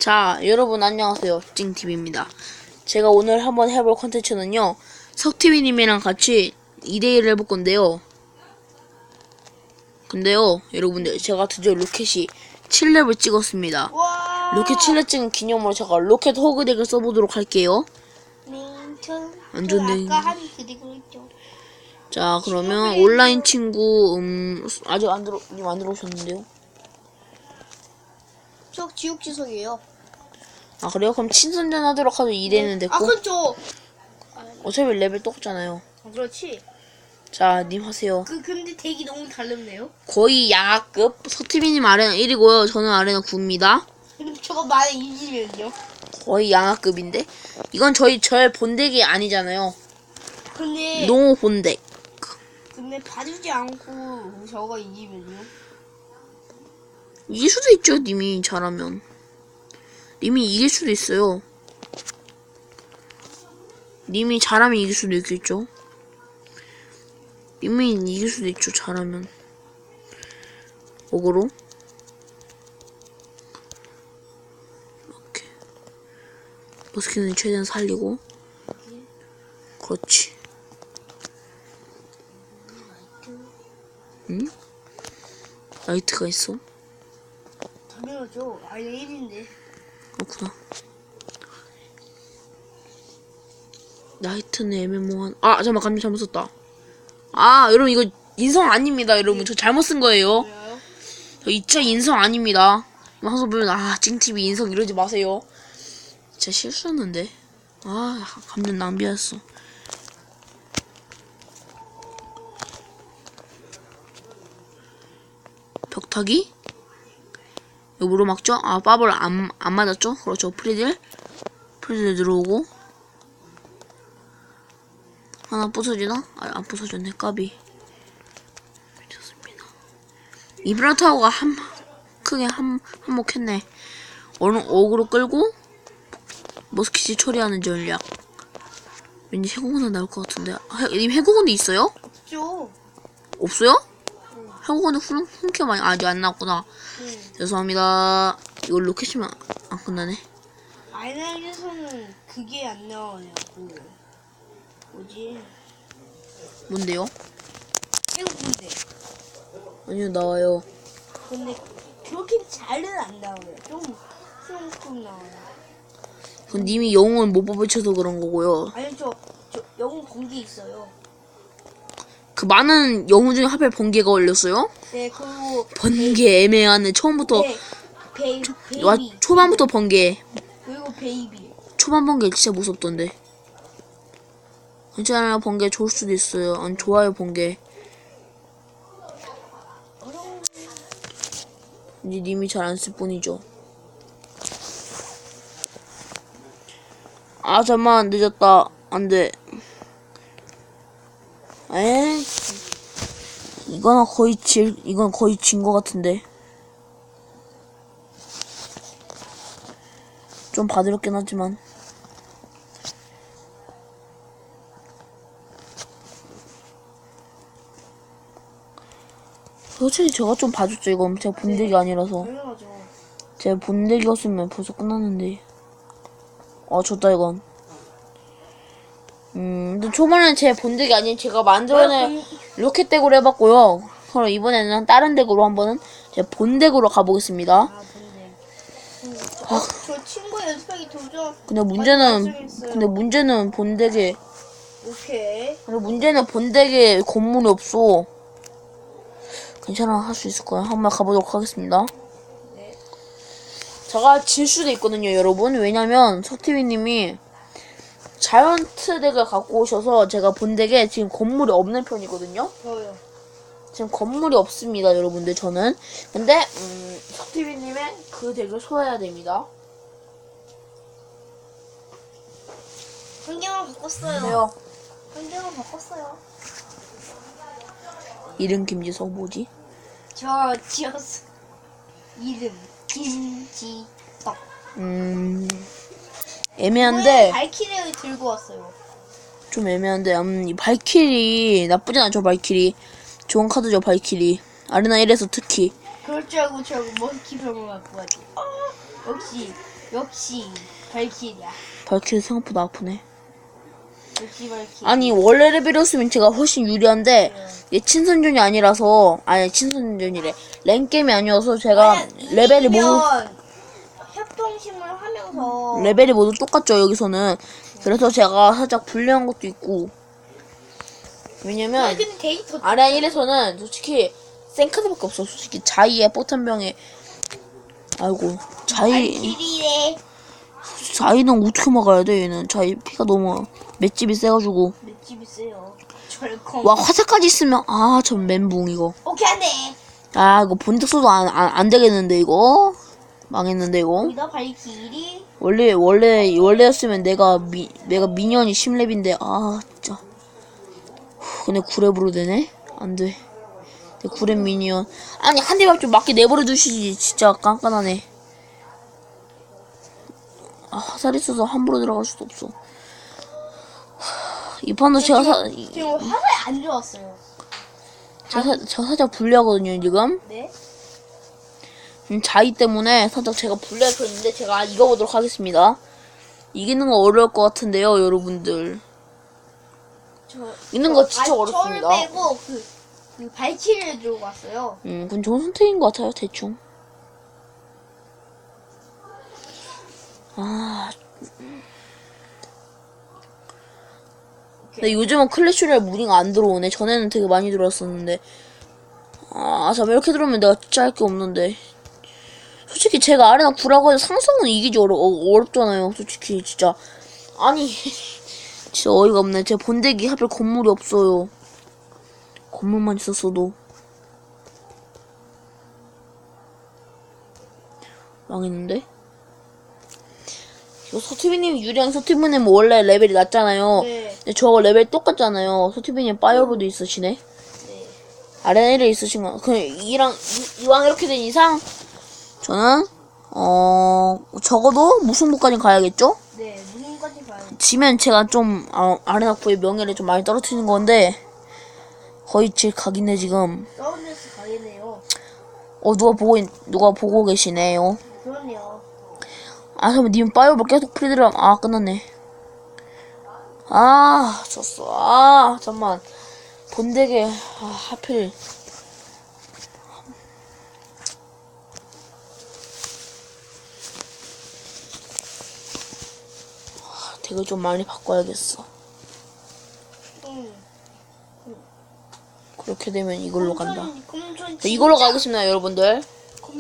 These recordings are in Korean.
자, 여러분 안녕하세요. 찡TV입니다. 제가 오늘 한번 해볼 컨텐츠는요, 석TV님이랑 같이 2대1을 해볼 건데요. 근데요, 여러분들, 제가 드디어 로켓이 7렙을 찍었습니다. 로켓 7렙 찍은 기념으로 제가 로켓 호그 덱을 써보도록 할게요. 완전 아까 한 그 덱으로 했죠. 자, 그러면 온라인 친구, 아직 안 들어오셨는데요? 저 지옥지석이에요. 아, 그래요? 그럼 친선전 하도록 하죠. 2대는 됐고. 아, 그럼 저. 어차피 레벨 똑같잖아요. 그렇지. 자, 님 하세요. 근데 덱이 너무 다르네요. 거의 양아급. 서티비님 아레나 1이고요. 저는 아레나 9입니다. 근데 저거 만에 이기면요. 거의 양아급인데. 이건 저의 본덱이 아니잖아요. 근데. 노 본덱. 근데 봐주지 않고 저거 이기면요. 이길 수도 있죠. 님이 잘하면. 님이 이길 수도 있어요. 님이 잘하면 이길 수도 있겠죠. 님이 이길 수도 있죠. 잘하면. 어그로. 이렇게. 머스키는 최대한 살리고. 그렇지. 응? 라이트가 있어? 당연하죠. 아예 1인데. 그렇구나. 나이트는 애매모호한. 아, 잠깐만, 감정 잘못 썼다. 아, 여러분, 이거 인성 아닙니다, 여러분. 저 잘못 쓴 거예요. 왜요? 저 진짜 인성 아닙니다. 이거 항상 보면, 찡TV 인성 이러지 마세요. 진짜 실수했는데. 아, 감정 낭비했어. 벽타기? 이거 뭐로 막죠? 아, 빠블 안 맞았죠? 그렇죠. 프리딜 들어오고. 하나 부서지나? 아, 안 부서졌네. 까비. 좋습니다. 이브라타오가 크게 한몫했네. 어그로 끌고 머스킷이 처리하는 전략. 왠지 해공원에 나올 것 같은데. 님 해공원도 있어요? 없죠. 없어요? 해공원에 훈케 많이 아직 안 나왔구나. 죄송합니다. 이거 로켓이면 안 끝나네. 아이나에서는 그게 안 나와요. 뭐지? 뭔데요? 해군데. 아니요, 나와요. 근데 그렇게 잘은 안 나와요. 좀 나와요. 그건 님이 영웅을 못 뽑으셔서 그런 거고요. 아니 저 영웅 번개 있어요. 그 많은 영웅 중에 하필 번개가 걸렸어요? 네, 그리고 번개 애매하네. 처음부터 베이비. 초반부터 번개. 그리고 베이비. 초반 번개 진짜 무섭던데. 괜찮아요. 번개 좋을 수도 있어요. 아니, 좋아요, 번개. 이제 님이 잘 안 쓸 뿐이죠. 아, 잠만 늦었다. 안 돼. 에이. 이건 거의 진 것 같은데. 좀 봐드렸긴 하지만. 솔직히 제가 좀 봐줬죠. 이건 제가 본덱이 아니라서. 당연하죠. 제가 본덱이었으면 벌써 끝났는데. 졌다 이건. 근데 초반에 제 본덱이 아닌 제가 만들어낸 로켓 덱으로 해봤고요. 그럼 이번에는 다른 덱으로 한번은 제 본덱으로 가보겠습니다. 아, 본덱. 저 친구 연습하기 도전. 근데 문제는 본덱에. 오케이. 근데 문제는 본덱에 건물이 없어. 괜찮아, 할 수 있을 거야. 한번 가보도록 하겠습니다. 네. 제가 질 수도 있거든요, 여러분. 왜냐면 석TV님이 자이언트 덱을 갖고 오셔서 제가 본덱에 지금 건물이 없는 편이거든요. 저요. 지금 건물이 없습니다, 여러분들. 저는. 근데 석TV님의 그 덱을 소화해야 됩니다. 한 개만 바꿨어요. 왜요? 한 개만 바꿨어요. 이름 김지석 뭐지? 저 지었어. 이름 김지덕. 애매한데. 발키리를 들고 왔어요. 좀 애매한데. 이 발키리 나쁘진 않죠. 발키리 좋은 카드죠. 발키리 아레나 1에서 특히. 그럴 줄 알고 저 머스키 병을 갖고 왔지. 역시 역시 발키리야. 발키리 생각보다 아프네. 역시 발키리. 아니 원래 레벨이었으면 제가 훨씬 유리한데 얘 친선전이 아니라서 아니 친선전이래 랭게임이 아니어서 제가 레벨이 모두 협동심을 하면서 레벨이 모두 똑같죠 여기서는. 그래서 제가 살짝 불리한 것도 있고 왜냐면 아니, 근데 데이터 아레아 1에서는 솔직히 생카드밖에 없어. 솔직히 자이의 포탄병에 아이고 발키리래. 자이는 어떻게 막아야 돼 얘는. 자이 피가 너무 맷집이 세가지고. 맷집이 세요. 절컹. 와 화살까지 있으면 아 저 멘붕 이거. 오케이 안돼. 아 이거 본드 써도 안 되겠는데 이거. 망했는데 이거. 여기다 발키리. 원래였으면 내가 미니언이 10렙인데 아 진짜. 근데 9렙으로 되네? 안 돼. 내 9렙 미니언. 아니 한 대만 좀 맞게 내버려 두시지. 진짜 깐깐하네. 아 화살 있어서 함부로 들어갈 수도 없어. 이 판도 제가 지금 화살이 안 좋았어요. 제가 살짝 불리하거든요 지금. 네. 자이 때문에 살짝 제가 불리할 편인데 제가 이겨보도록 하겠습니다. 이기는 거 어려울 것 같은데요 여러분들. 이기는 거 진짜 어렵습니다. 저를 빼고 그 발키리를 들고 왔어요. 그건 좋은 선택인 것 같아요 대충. 아 근데 요즘은 클래시로얄 무리가 안 들어오네. 전에는 되게 많이 들어왔었는데. 잠깐 이렇게 들어오면 내가 진짜 할 게 없는데. 솔직히 제가 아레나 9라고 해서 상성은 이기기 어렵잖아요. 솔직히 진짜. 아니 진짜 어이가 없네. 제 본대기 하필 건물이 없어요. 건물만 있었어도. 망했는데? 서티비님 유리한 서티비님 원래 레벨이 낮잖아요. 네. 근데 저거 레벨 똑같잖아요. 서티비님 파이어볼도 있으시네. 네. 아레나 1에 있으신 거. 그냥 이왕 이렇게 된 이상 저는 적어도 무승부까지 가야겠죠? 네. 무슨까지 가요? 지면 제가 좀 아레나 9의 명예를 좀 많이 떨어뜨리는 건데 거의 질 각이네 지금. 서울에서 가겠네요. 누가 보고 계시네요. 그렇네요. 그러면 님 파이어볼 계속 프리드라면 끝났네. 졌어. 잠만 본대게 하필. 덱을 좀 많이 바꿔야겠어. 그렇게 되면 이걸로 간다. 이걸로 가겠습니다 여러분들.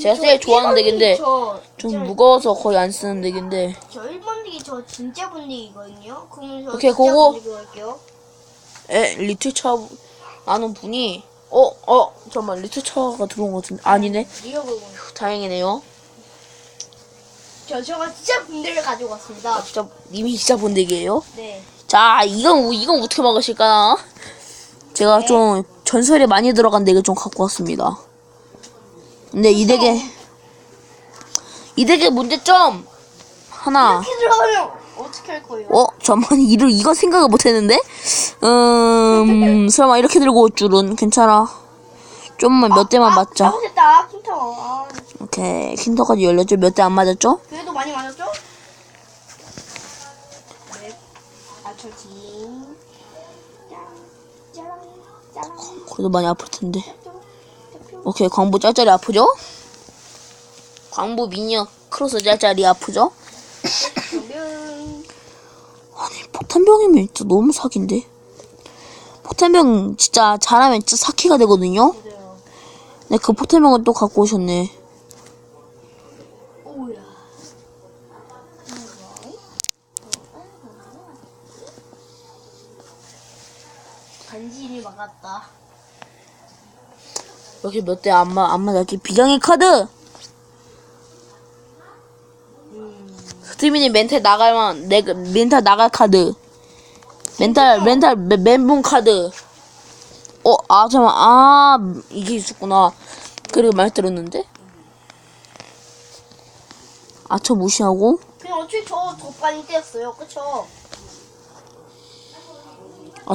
제가 제일 좋아하는 덱인데 좀 무거워서 거의 안 쓰는 덱인데. 저 1번 덱이 저 진짜 분위기거든요. 그러면 저 오케이, 진짜 그거. 분위기 할게요. 리틀차 아는 분이 잠깐만 리틀차가 들어온 것 같은데 아니네. 리어볼 다행이네요. 저가 진짜 분대를 가지고 왔습니다. 진짜 님이 진짜 본덱이에요. 네. 자 이건 어떻게 막으실까? 제가 네. 좀 전설이 많이 들어간 덱을 좀 갖고 왔습니다. 근데 이 덱의 문제점 하나. 이렇게 들어가면 어떻게 할 거예요? 잠깐만 이거 생각을 못했는데. 설마 이렇게 들고 올 줄은. 괜찮아. 좀만 몇 대만 맞자. 잘못했다. 킹타워. 오케이 킨터까지 열렸죠. 몇 대 안 맞았죠? 그래도 많이 맞았죠? 네. 저지. 짜랑. 그래도 많이 아플 텐데. 오케이 광부 짤짤이 아프죠? 광부 미니어 크로스 짤짤이 아프죠? 아니 폭탄병이면 진짜 너무 사기인데. 폭탄병 진짜 잘하면 진짜 사키가 되거든요. 맞아요. 근데 그 폭탄병을 또 갖고 오셨네. 오야. 간신히 막았다. 여기 몇 대 안 맞았기. 비장의 카드. 스티비님 멘탈 나갈 카드. 멘붕 카드. 잠깐만. 이게 있었구나. 그리고 말 들었는데? 저 무시하고. 그냥 어차피 저 많이 떼었어요. 그쵸?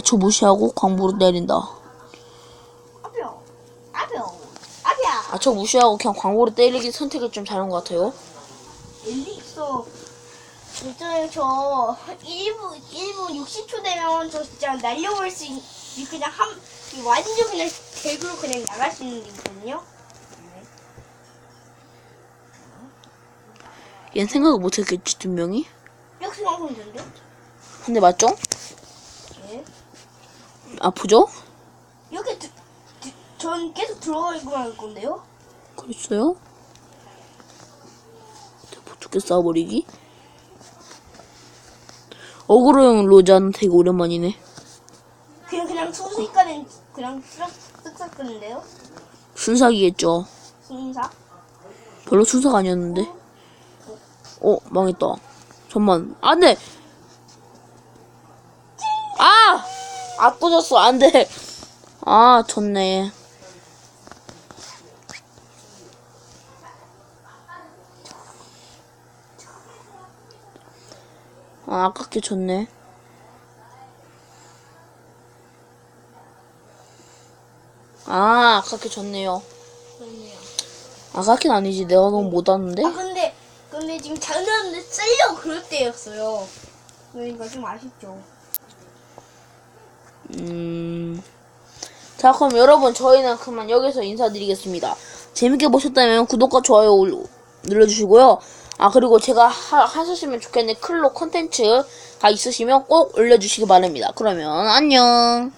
저 무시하고 광부로 내린다. 아벼. 저 무시하고 그냥 광고로 때리기 선택을 좀 잘한 것 같아요. 엘릭서 있잖아요. 저 1분 60초 되면 저 진짜 날려볼 수 있는 그냥 완전 그냥 대구로 그냥 나갈 수 있는 게 있거든요. 얜 생각을 못했겠지, 분명히. 이렇게 생각하면 되는데? 근데 맞죠? 네. 아프죠? 이렇게 전 계속 들어가기만 할 건데요? 그랬어요? 어떻게 싸워버리기? 어그로용 로자는 되게 오랜만이네. 그냥 순수익가는 그냥 쓱싹 끄는데요? 순삭이겠죠. 순사? 별로 순삭 아니었는데. 망했다. 잠만. 안 돼! 부졌어. 안 돼. 졌네. 아깝게 졌네. 아깝게 졌네요. 그렇네요. 아깝긴 아니지. 내가 너무 못하는데? 근데 지금 장난인데 쓰려고 그럴 때였어요. 그러니까 좀 아쉽죠. 자, 그럼 여러분, 저희는 그만 여기서 인사드리겠습니다. 재밌게 보셨다면 구독과 좋아요 눌러주시고요. 그리고 제가 하셨으면 좋겠는 클로 콘텐츠가 있으시면 꼭 올려주시기 바랍니다. 그러면 안녕.